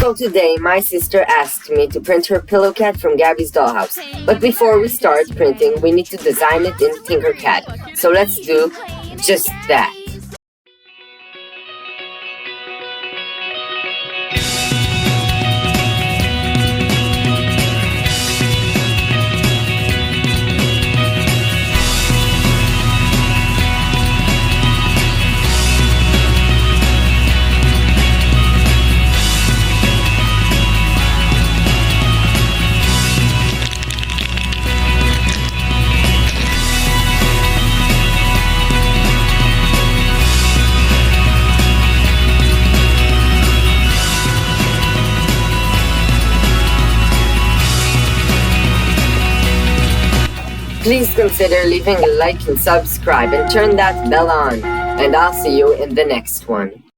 So today, my sister asked me to print her pillow cat from Gabby's dollhouse. But before we start printing, we need to design it in Tinkercad. So let's do just that. Please consider leaving a like and subscribe and turn that bell on. And I'll see you in the next one.